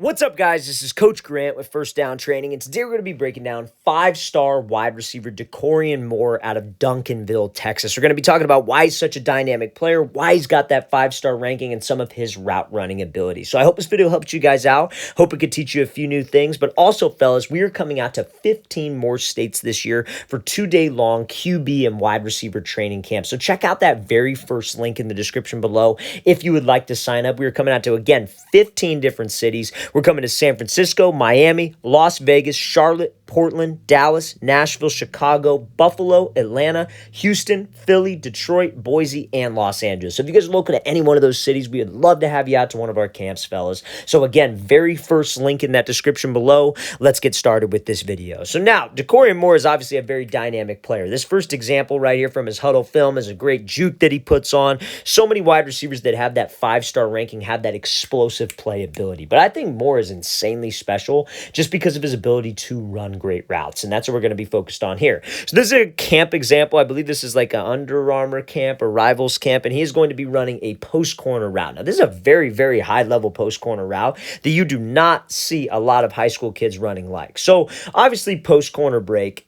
What's up, guys? This is Coach Grant with First Down Training, and today we're going to be breaking down five-star wide receiver Decorian Moore out of Duncanville, Texas. We're going to be talking about why he's such a dynamic player, why he's got that five-star ranking, and some of his route running ability. So I hope this video helped you guys out. Hope it could teach you a few new things, but also, fellas, we are coming out to 15 more states this year for two-day-long QB and wide receiver training camp. So check out that very first link in the description below if you would like to sign up. We are coming out to, again, 15 different cities. We're coming to San Francisco, Miami, Las Vegas, Charlotte, Portland, Dallas, Nashville, Chicago, Buffalo, Atlanta, Houston, Philly, Detroit, Boise, and Los Angeles. So if you guys are local to any one of those cities, we would love to have you out to one of our camps, fellas. So again, very first link in that description below. Let's get started with this video. So now, Decorian Moore is obviously a very dynamic player. This first example right here from his huddle film is a great juke that he puts on. So many wide receivers that have that five-star ranking have that explosive playability. But I think Moore is insanely special just because of his ability to run great routes, and that's what we're going to be focused on here. So this is a camp example. I believe this is like an Under Armour camp or Rivals camp, and he is going to be running a post corner route. Now, this is a very, very high-level post corner route that you do not see a lot of high school kids running like. So obviously, post corner break,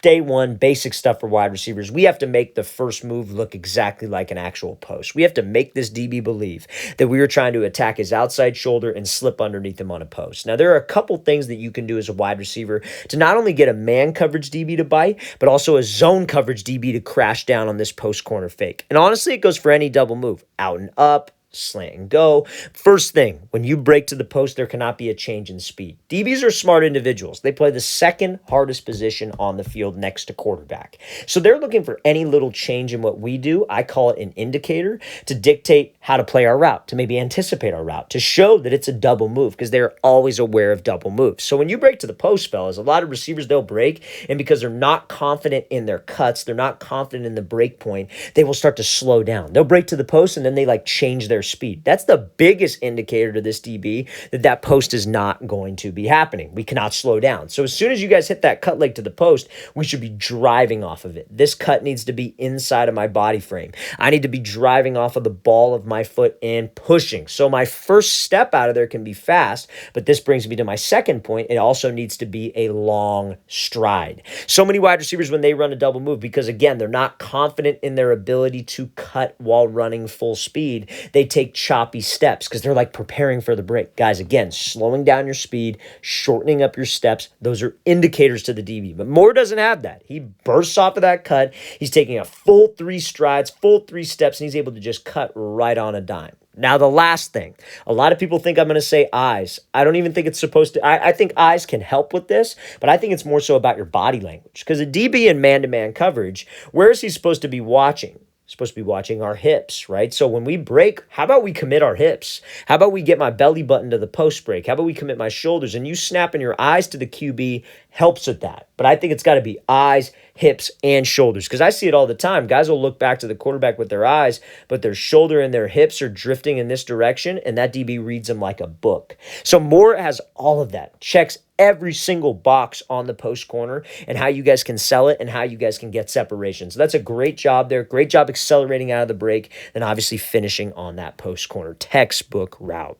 day one, basic stuff for wide receivers. We have to make the first move look exactly like an actual post. We have to make this DB believe that we are trying to attack his outside shoulder and slip underneath him on a post. Now, there are a couple things that you can do as a wide receiver to not only get a man coverage DB to bite, but also a zone coverage DB to crash down on this post corner fake. And honestly, it goes for any double move, out and up, slant and go. First thing, when you break to the post, there cannot be a change in speed. DBs are smart individuals. They play the second hardest position on the field next to quarterback. So they're looking for any little change in what we do. I call it an indicator to dictate how to play our route, to maybe anticipate our route, to show that it's a double move because they're always aware of double moves. So when you break to the post, fellas, a lot of receivers, they'll break, and because they're not confident in their cuts, they're not confident in the break point, they will start to slow down. They'll break to the post, and then they change their speed. That's the biggest indicator to this DB that post is not going to be happening. We cannot slow down. So as soon as you guys hit that cut leg to the post, we should be driving off of it. This cut needs to be inside of my body frame. I need to be driving off of the ball of my foot and pushing. So my first step out of there can be fast, but this brings me to my second point. It also needs to be a long stride. So many wide receivers, when they run a double move, because again, they're not confident in their ability to cut while running full speed, they take choppy steps because they're preparing for the break. Guys, again, slowing down your speed, shortening up your steps, those are indicators to the DB. But Moore doesn't have that. He bursts off of that cut. He's taking a full 3 strides, full 3 steps, and he's able to just cut right on a dime. Now, the last thing, a lot of people think I'm going to say eyes. I don't even think it's supposed to. I think eyes can help with this, but I think it's more so about your body language because a DB in man-to-man coverage, where is he supposed to be watching? Supposed to be watching our hips, right? So when we break, how about we commit our hips? How about we get my belly button to the post break? How about we commit my shoulders? And you snapping your eyes to the QB helps with that. But I think it's got to be eyes, hips, and shoulders because I see it all the time. Guys will look back to the quarterback with their eyes, but their shoulder and their hips are drifting in this direction, and that DB reads them like a book. So Moore has all of that, checks every single box on the post corner and how you guys can sell it and how you guys can get separation. So that's a great job there. Great job accelerating out of the break, then obviously finishing on that post corner. Textbook route.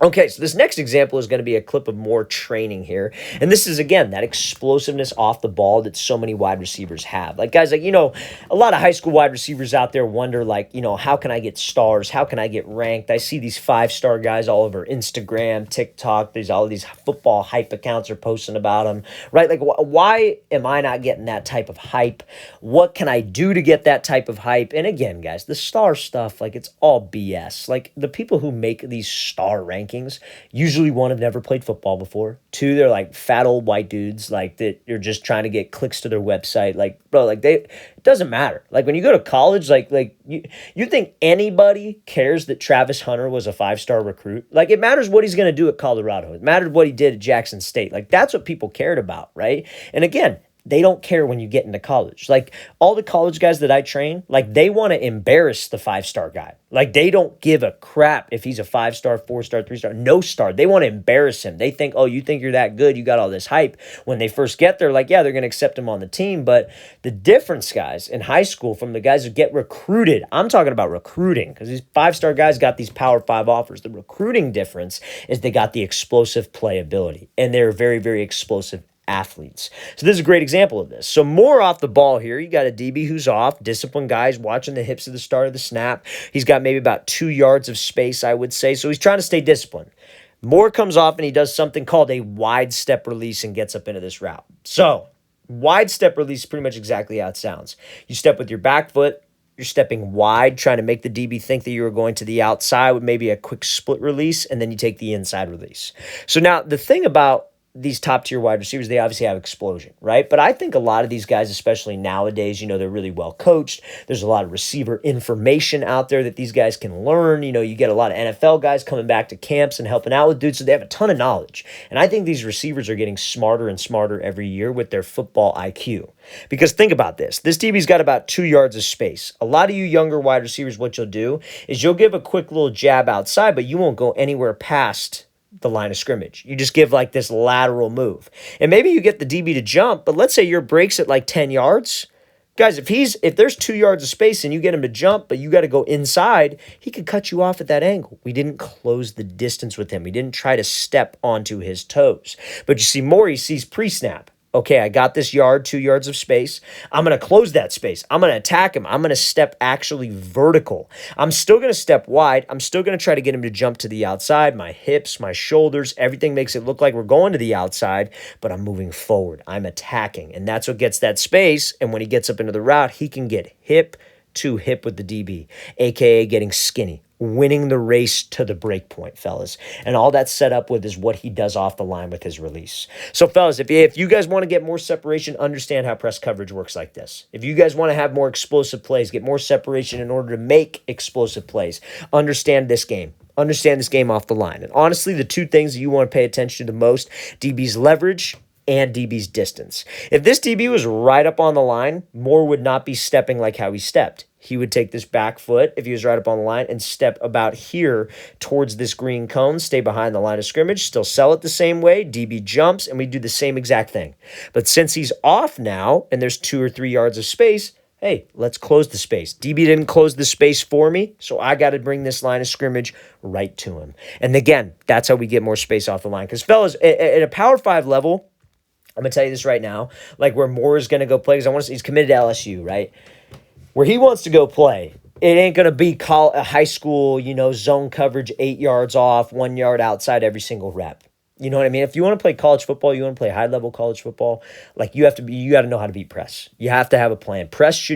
Okay, so this next example is going to be a clip of more training here. And this is, again, that explosiveness off the ball that so many wide receivers have. Guys, a lot of high school wide receivers out there wonder, how can I get stars? How can I get ranked? I see these 5-star guys all over Instagram, TikTok. All these football hype accounts are posting about them, right? Why am I not getting that type of hype? What can I do to get that type of hype? And again, guys, the star stuff, it's all BS. The people who make these star rankings, usually, one, have never played football before. 2, they're fat old white dudes that you're just trying to get clicks to their website. It doesn't matter. When you go to college, you think anybody cares that Travis Hunter was a 5-star recruit? It matters what he's going to do at Colorado. It mattered what he did at Jackson State. That's what people cared about, right? And again, they don't care when you get into college. Like all the college guys that I train, like they want to embarrass the 5-star guy. Like they don't give a crap if he's a 5-star, 4-star, 3-star, no star. They want to embarrass him. They think, oh, you think you're that good? You got all this hype. When they first get there, like, yeah, they're going to accept him on the team. But the difference, guys, in high school from the guys who get recruited, I'm talking about recruiting because these 5-star guys got these Power 5 offers. The recruiting difference is they got the explosive playability and they're very, very explosive athletes. So this is a great example of this. So more off the ball here. You got a DB who's off, disciplined guys watching the hips at the start of the snap. He's got maybe about 2 yards of space, I would say. So he's trying to stay disciplined. Moore comes off and he does something called a wide step release and gets up into this route. So wide step release is pretty much exactly how it sounds. You step with your back foot. You're stepping wide, trying to make the DB think that you were going to the outside with maybe a quick split release, and then you take the inside release. So now the thing about these top tier wide receivers, they obviously have explosion, right? But I think a lot of these guys, especially nowadays, they're really well coached. There's a lot of receiver information out there that these guys can learn. You get a lot of NFL guys coming back to camps and helping out with dudes, so they have a ton of knowledge. And I think these receivers are getting smarter and smarter every year with their football IQ. Because think about this. This DB's got about 2 yards of space. A lot of you younger wide receivers, what you'll do is you'll give a quick little jab outside, but you won't go anywhere past the line of scrimmage. You just give like this lateral move. And maybe you get the DB to jump, but let's say your break's at like 10 yards. Guys, if there's 2 yards of space and you get him to jump, but you got to go inside, he could cut you off at that angle. We didn't close the distance with him. We didn't try to step onto his toes. But you see more, he sees pre-snap. Okay, I got this 2 yards of space. I'm going to close that space. I'm going to attack him. I'm going to step actually vertical. I'm still going to step wide. I'm still going to try to get him to jump to the outside. My hips, my shoulders, everything makes it look like we're going to the outside, but I'm moving forward. I'm attacking, and that's what gets that space. And when he gets up into the route, he can get hip to hip with the DB, aka getting skinny, winning the race to the break point, fellas. And all that's set up with is what he does off the line with his release. So, fellas, if you guys want to get more separation, understand how press coverage works like this. If you guys want to have more explosive plays, get more separation in order to make explosive plays, understand this game. Understand this game off the line. And honestly, the two things that you want to pay attention to the most, DB's leverage and DB's distance. If this DB was right up on the line, Moore would not be stepping like how he stepped. He would take this back foot if he was right up on the line and step about here towards this green cone, stay behind the line of scrimmage, still sell it the same way. DB jumps, and we do the same exact thing. But since he's off now and there's 2 or 3 yards of space, hey, let's close the space. DB didn't close the space for me, so I got to bring this line of scrimmage right to him. And again, that's how we get more space off the line. Because, fellas, at a Power 5 level, I'm going to tell you this right now, like where Moore is going to go play, because he's committed to LSU, right? Where he wants to go play, it ain't going to be a high school, zone coverage, 8 yards off, 1 yard outside every single rep. You know what I mean? If you want to play college football, you want to play high-level college football, like you got to know how to beat press. You have to have a plan.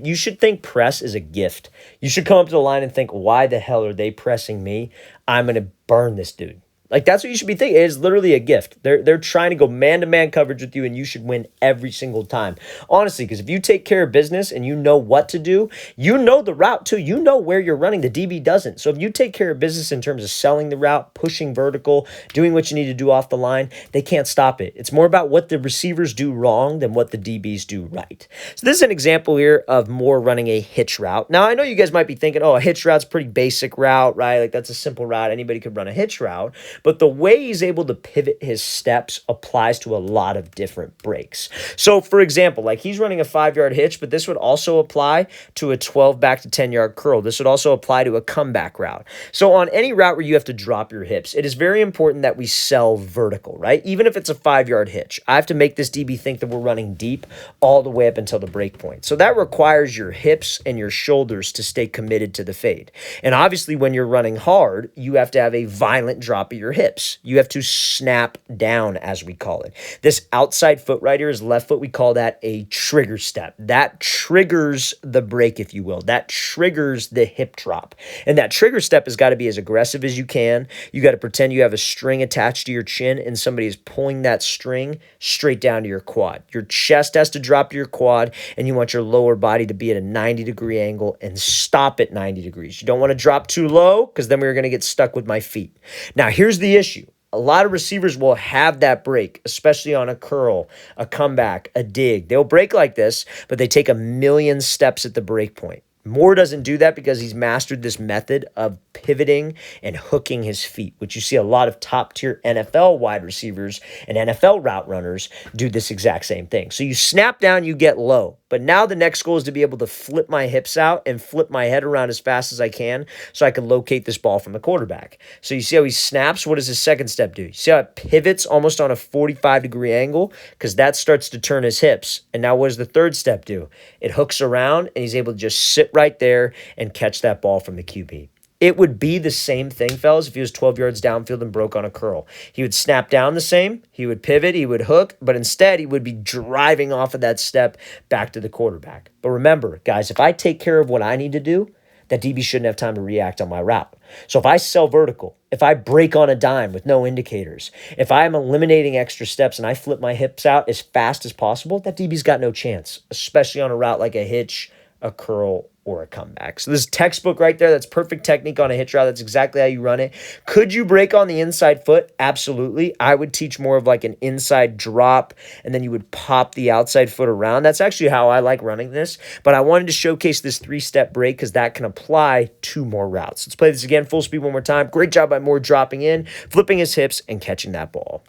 You should think press is a gift. You should come up to the line and think, why the hell are they pressing me? I'm going to burn this dude. Like, that's what you should be thinking. It is literally a gift. They're trying to go man-to-man coverage with you, and you should win every single time. Honestly, because if you take care of business and you know what to do, you know the route, too. You know where you're running. The DB doesn't. So if you take care of business in terms of selling the route, pushing vertical, doing what you need to do off the line, they can't stop it. It's more about what the receivers do wrong than what the DBs do right. So this is an example here of Moore running a hitch route. Now, I know you guys might be thinking, oh, a hitch route's a pretty basic route, right? Like, that's a simple route. Anybody could run a hitch route. But the way he's able to pivot his steps applies to a lot of different breaks. So, for example, like he's running a 5-yard hitch, but this would also apply to a 12 back to 10-yard curl. This would also apply to a comeback route. So on any route where you have to drop your hips, it is very important that we sell vertical, right? Even if it's a 5-yard hitch, I have to make this DB think that we're running deep all the way up until the break point. So that requires your hips and your shoulders to stay committed to the fade. And obviously, when you're running hard, you have to have a violent drop of your hips. You have to snap down, as we call it. This outside foot right here is left foot. We call that a trigger step. That triggers the break, if you will. That triggers the hip drop. And that trigger step has got to be as aggressive as you can. You got to pretend you have a string attached to your chin and somebody is pulling that string straight down to your quad. Your chest has to drop to your quad, and you want your lower body to be at a 90-degree angle and stop at 90 degrees. You don't want to drop too low because then we're going to get stuck with my feet. Now, here's the issue. A lot of receivers will have that break, especially on a curl, a comeback, a dig. They'll break like this, but they take a million steps at the break point. Moore doesn't do that because he's mastered this method of pivoting and hooking his feet, which you see a lot of top-tier NFL wide receivers and NFL route runners do this exact same thing. So you snap down, you get low. But now the next goal is to be able to flip my hips out and flip my head around as fast as I can so I can locate this ball from the quarterback. So you see how he snaps? What does his second step do? You see how it pivots almost on a 45-degree angle? Because that starts to turn his hips. And now what does the third step do? It hooks around, and he's able to just sit right there and catch that ball from the QB. It would be the same thing, fellas, if he was 12 yards downfield and broke on a curl. He would snap down the same, he would pivot, he would hook, but instead he would be driving off of that step back to the quarterback. But remember, guys, if I take care of what I need to do, that DB shouldn't have time to react on my route. So if I sell vertical, if I break on a dime with no indicators, if I'm eliminating extra steps and I flip my hips out as fast as possible, that DB's got no chance, especially on a route like a hitch, a curl, or a comeback. So this is textbook right there. That's perfect technique on a hitch route. That's exactly how you run it. Could you break on the inside foot? Absolutely. I would teach more of like an inside drop, and then you would pop the outside foot around. That's actually how I like running this, but I wanted to showcase this 3-step break because that can apply to more routes. Let's play this again, full speed one more time. Great job by Moore dropping in, flipping his hips, and catching that ball.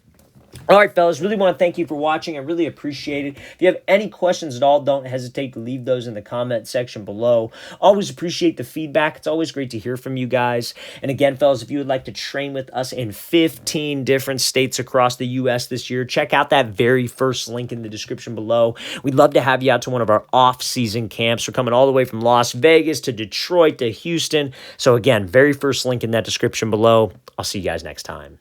All right, fellas, really want to thank you for watching. I really appreciate it. If you have any questions at all, don't hesitate to leave those in the comment section below. Always appreciate the feedback. It's always great to hear from you guys. And again, fellas, if you would like to train with us in 15 different states across the U.S. this year, check out that very first link in the description below. We'd love to have you out to one of our off-season camps. We're coming all the way from Las Vegas to Detroit to Houston. So again, very first link in that description below. I'll see you guys next time.